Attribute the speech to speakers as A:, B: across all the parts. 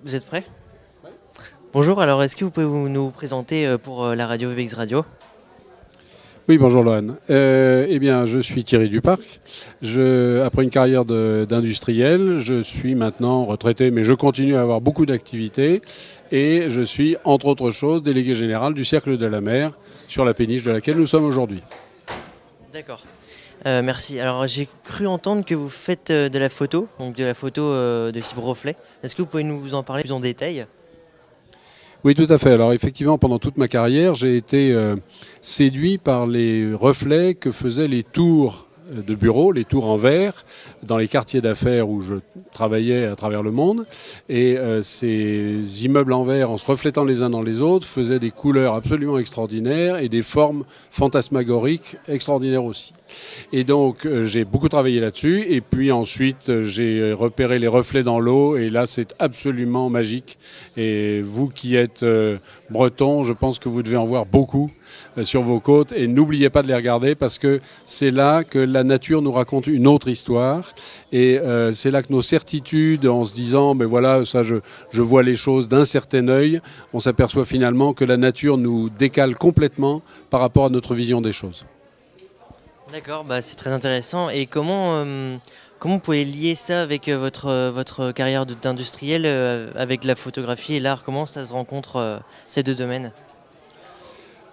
A: Vous êtes prêts? Bonjour, alors est-ce que vous pouvez nous présenter pour la radio VBX Radio?
B: Oui, bonjour Lohan. Eh bien, je suis Thierry Duparc. Après une carrière d'industriel, je suis maintenant retraité, mais je continue à avoir beaucoup d'activités. Et je suis, entre autres choses, délégué général du Cercle de la Mer, sur la péniche de laquelle nous sommes aujourd'hui.
A: D'accord. Merci. Alors j'ai cru entendre que vous faites de la photo, donc de la photo de fibre reflet. Est-ce que vous pouvez nous en parler plus en détail?
B: Oui, tout à fait. Alors effectivement, pendant toute ma carrière, j'ai été séduit par les reflets que faisaient les tours de bureaux, les tours en verre, dans les quartiers d'affaires où je travaillais à travers le monde. Et ces immeubles en verre, en se reflétant les uns dans les autres, faisaient des couleurs absolument extraordinaires et des formes fantasmagoriques extraordinaires aussi. Et donc j'ai beaucoup travaillé là-dessus. Et puis ensuite, j'ai repéré les reflets dans l'eau. Et là, c'est absolument magique. Et vous qui êtes breton, je pense que vous devez en voir beaucoup sur vos côtes, et n'oubliez pas de les regarder parce que c'est là que la nature nous raconte une autre histoire, et c'est là que nos certitudes, en se disant ben voilà, ça je vois les choses d'un certain œil, on s'aperçoit finalement que la nature nous décale complètement par rapport à notre vision des choses.
A: D'accord, bah, c'est très intéressant. Et comment vous pouvez lier ça avec votre carrière d'industriel, avec la photographie et l'art? Comment ça se rencontre, ces deux domaines?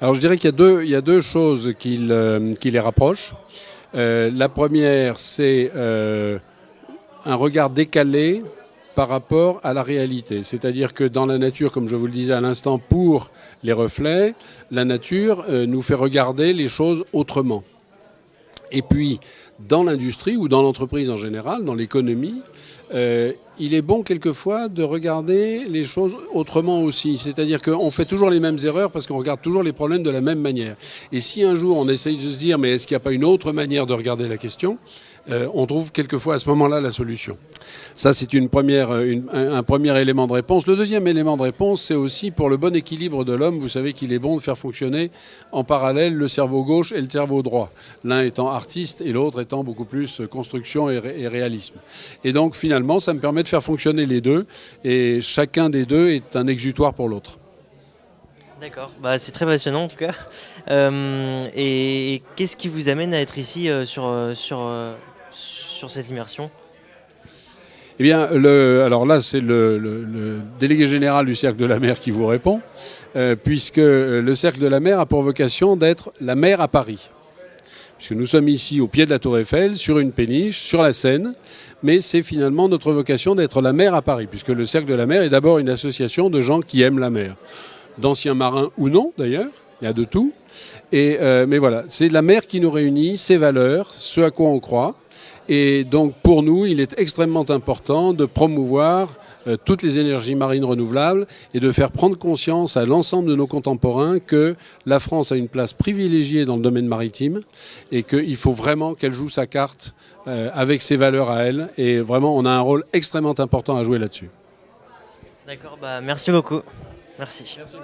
B: Alors je dirais qu'il y a deux choses qui les rapprochent. La première, c'est un regard décalé par rapport à la réalité. C'est-à-dire que dans la nature, comme je vous le disais à l'instant, pour les reflets, la nature nous fait regarder les choses autrement. Et puis, dans l'industrie ou dans l'entreprise en général, dans l'économie, il est bon quelquefois de regarder les choses autrement aussi. C'est-à-dire qu'on fait toujours les mêmes erreurs parce qu'on regarde toujours les problèmes de la même manière. Et si un jour on essaye de se dire mais est-ce qu'il n'y a pas une autre manière de regarder la question, on trouve quelquefois à ce moment-là la solution. Ça, c'est un premier élément de réponse. Le deuxième élément de réponse, c'est aussi pour le bon équilibre de l'homme. Vous savez qu'il est bon de faire fonctionner en parallèle le cerveau gauche et le cerveau droit. L'un étant artiste et l'autre étant beaucoup plus construction et réalisme. Et donc, finalement, ça me permet de faire fonctionner les deux. Et chacun des deux est un exutoire pour l'autre.
A: D'accord, bah, c'est très passionnant en tout cas. Et qu'est-ce qui vous amène à être ici sur cette immersion?
B: Eh bien, alors là, c'est le délégué général du Cercle de la Mer qui vous répond, puisque le Cercle de la Mer a pour vocation d'être la mer à Paris. Puisque nous sommes ici au pied de la Tour Eiffel, sur une péniche, sur la Seine, mais c'est finalement notre vocation d'être la mer à Paris, puisque le Cercle de la Mer est d'abord une association de gens qui aiment la mer. D'anciens marins ou non, d'ailleurs, il y a de tout. Mais voilà, c'est la mer qui nous réunit, ses valeurs, ce à quoi on croit. Et donc pour nous, il est extrêmement important de promouvoir toutes les énergies marines renouvelables et de faire prendre conscience à l'ensemble de nos contemporains que la France a une place privilégiée dans le domaine maritime et qu'il faut vraiment qu'elle joue sa carte avec ses valeurs à elle. Et vraiment, on a un rôle extrêmement important à jouer là-dessus.
A: D'accord, bah, merci beaucoup. Merci.
B: Merci.